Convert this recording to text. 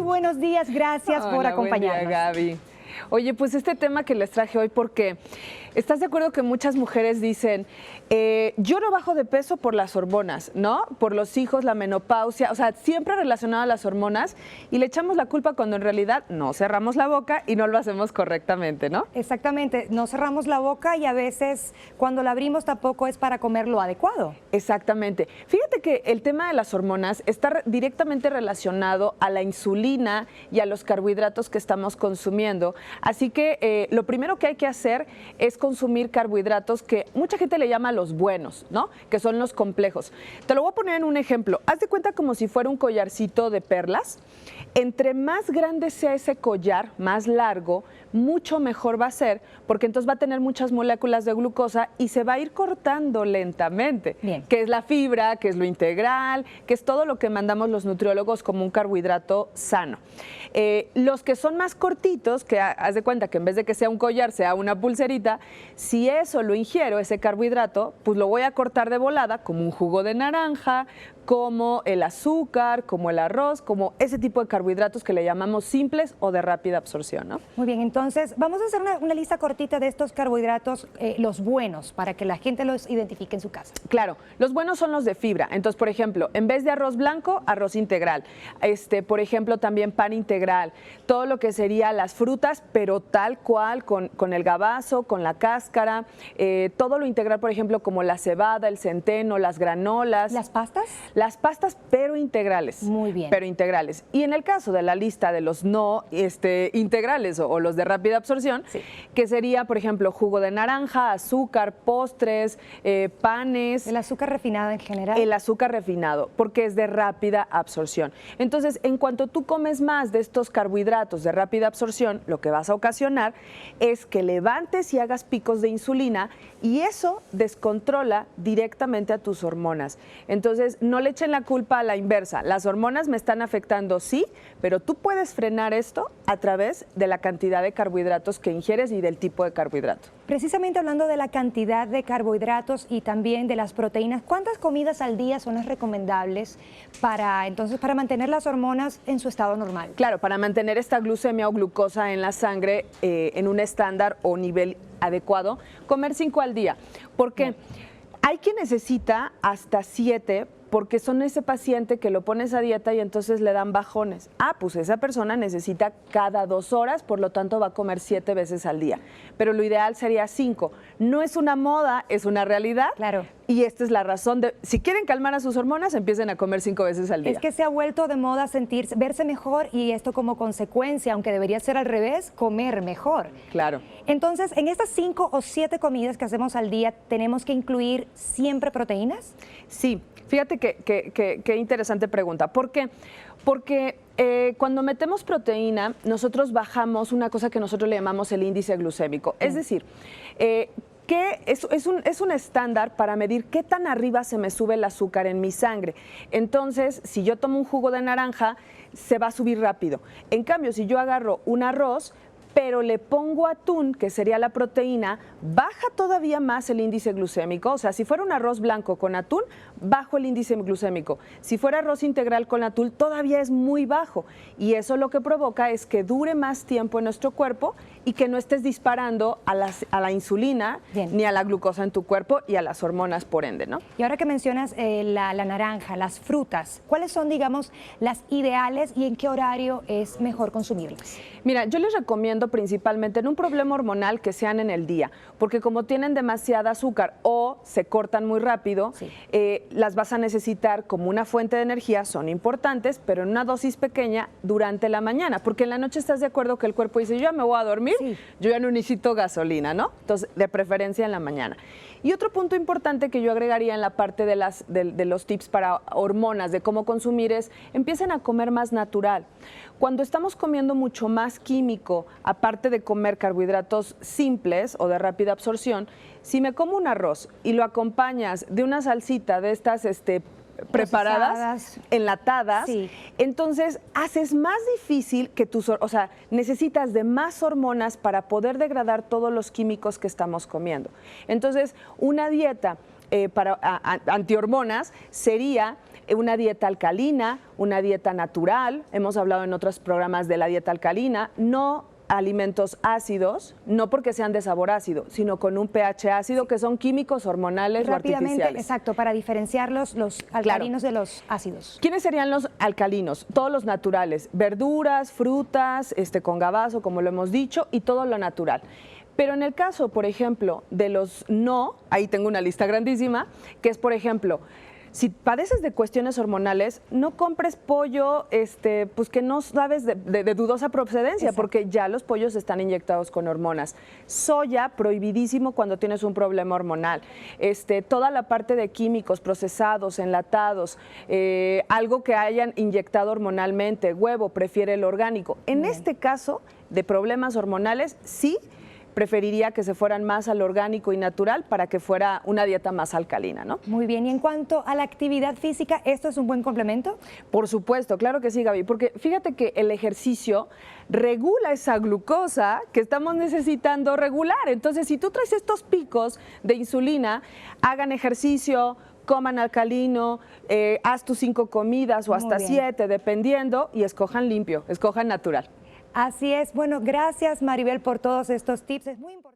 buenos días, gracias por acompañarnos. Buen día, Gaby. Oye, pues este tema que les traje hoy, porque ¿estás de acuerdo que muchas mujeres dicen, yo no bajo de peso por las hormonas, ¿no? Por los hijos, la menopausia, o sea, siempre relacionado a las hormonas, y le echamos la culpa cuando en realidad no cerramos la boca y no lo hacemos correctamente, ¿no? Exactamente, no cerramos la boca y a veces cuando la abrimos tampoco es para comer lo adecuado. Exactamente. Fíjate que el tema de las hormonas está directamente relacionado a la insulina y a los carbohidratos que estamos consumiendo. Así que lo primero que hay que hacer es consumir carbohidratos que mucha gente le llama los buenos, ¿no? Que son los complejos. Te lo voy a poner en un ejemplo. Haz de cuenta como si fuera un collarcito de perlas. Entre más grande sea ese collar, más largo, mucho mejor va a ser, porque entonces va a tener muchas moléculas de glucosa y se va a ir cortando lentamente. Bien. Que es la fibra, que es lo integral, que es todo lo que mandamos los nutriólogos como un carbohidrato sano. Los que son más cortitos, que haz de cuenta que en vez de que sea un collar, sea una pulserita, si eso lo ingiero, ese carbohidrato, pues lo voy a cortar de volada como un jugo de naranja, como el azúcar, como el arroz, como ese tipo de carbohidratos que le llamamos simples o de rápida absorción, ¿no? Muy bien, entonces vamos a hacer una lista cortita de estos carbohidratos, los buenos, para que la gente los identifique en su casa. Claro, los buenos son los de fibra. Entonces, por ejemplo, en vez de arroz blanco, arroz integral. Por ejemplo, también pan integral. Todo lo que sería las frutas, pero tal cual, con el gabazo, con la cáscara. Todo lo integral, por ejemplo, como la cebada, el centeno, las granolas. ¿Las pastas? Las pastas, pero integrales. Muy bien. Pero integrales. Y en el caso de la lista de los no integrales o los de rápida absorción, sí, que sería, por ejemplo, jugo de naranja, azúcar, postres, panes. ¿El azúcar refinado en general? El azúcar refinado, porque es de rápida absorción. Entonces, en cuanto tú comes más de estos carbohidratos de rápida absorción, lo que vas a ocasionar es que levantes y hagas picos de insulina y eso descontrola directamente a tus hormonas. Entonces, no le echen la culpa a la inversa. Las hormonas me están afectando, sí, pero tú puedes frenar esto a través de la cantidad de carbohidratos que ingieres y del tipo de carbohidrato. Precisamente hablando de la cantidad de carbohidratos y también de las proteínas, ¿cuántas comidas al día son las recomendables para mantener las hormonas en su estado normal? Claro, para mantener esta glucemia o glucosa en la sangre en un estándar o nivel adecuado, comer 5 al día. ¿Por qué? Hay quien necesita hasta 7 porque son ese paciente que lo pones a dieta y entonces le dan bajones. Pues esa persona necesita cada 2 horas, por lo tanto va a comer 7 veces al día. Pero lo ideal sería 5. No es una moda, es una realidad. Claro. Y esta es la razón de, si quieren calmar a sus hormonas, empiecen a comer 5 veces al día. Es que se ha vuelto de moda verse mejor y esto como consecuencia, aunque debería ser al revés, comer mejor. Claro. Entonces, en estas 5 o 7 comidas que hacemos al día, ¿tenemos que incluir siempre proteínas? Sí. Fíjate qué interesante pregunta. ¿Por qué? Porque cuando metemos proteína, nosotros bajamos una cosa que nosotros le llamamos el índice glucémico. Es decir, que es un estándar para medir qué tan arriba se me sube el azúcar en mi sangre. Entonces, si yo tomo un jugo de naranja, se va a subir rápido. En cambio, si yo agarro un arroz, pero le pongo atún, que sería la proteína, baja todavía más el índice glucémico. O sea, si fuera un arroz blanco con atún, bajo el índice glucémico. Si fuera arroz integral con atún, todavía es muy bajo. Y eso lo que provoca es que dure más tiempo en nuestro cuerpo y que no estés disparando a la insulina, ni a la glucosa en tu cuerpo y a las hormonas por ende, ¿no? Y ahora que mencionas la naranja, las frutas, ¿cuáles son, digamos, las ideales y en qué horario es mejor consumirlas? Mira, yo les recomiendo principalmente en un problema hormonal que sean en el día, porque como tienen demasiada azúcar o se cortan muy rápido, sí, las vas a necesitar como una fuente de energía, son importantes, pero en una dosis pequeña durante la mañana, porque en la noche estás de acuerdo que el cuerpo dice, yo ya me voy a dormir, sí, yo ya no necesito gasolina, ¿no? Entonces, de preferencia en la mañana. Y otro punto importante que yo agregaría en la parte de los tips para hormonas, de cómo consumir es, empiecen a comer más natural. Cuando estamos comiendo mucho más químico, aparte de comer carbohidratos simples o de rápida absorción, si me como un arroz y lo acompañas de una salsita de estas preparadas, enlatadas, sí, entonces haces más difícil que necesitas de más hormonas para poder degradar todos los químicos que estamos comiendo. Entonces, una dieta para antihormonas sería una dieta alcalina, una dieta natural. Hemos hablado en otros programas de la dieta alcalina, no alimentos ácidos, no porque sean de sabor ácido, sino con un pH ácido, que son químicos hormonales o artificiales. Exacto, para diferenciar los alcalinos de los ácidos. ¿Quiénes serían los alcalinos? Todos los naturales, verduras, frutas, con gabazo, como lo hemos dicho, y todo lo natural. Pero en el caso, por ejemplo, de los no, ahí tengo una lista grandísima, que es, por ejemplo, si padeces de cuestiones hormonales, no compres pollo pues que no sabes de dudosa procedencia. Exacto. Porque ya los pollos están inyectados con hormonas. Soya, prohibidísimo cuando tienes un problema hormonal. Toda la parte de químicos procesados, enlatados, algo que hayan inyectado hormonalmente, huevo, prefiere el orgánico. En este caso de problemas hormonales, sí preferiría que se fueran más al orgánico y natural para que fuera una dieta más alcalina, ¿no? Muy bien, y en cuanto a la actividad física, ¿esto es un buen complemento? Por supuesto, claro que sí, Gaby, porque fíjate que el ejercicio regula esa glucosa que estamos necesitando regular. Entonces, si tú traes estos picos de insulina, hagan ejercicio, coman alcalino, haz tus 5 comidas o hasta 7, dependiendo, y escojan limpio, escojan natural. Así es. Bueno, gracias Maribel por todos estos tips. Es muy importante.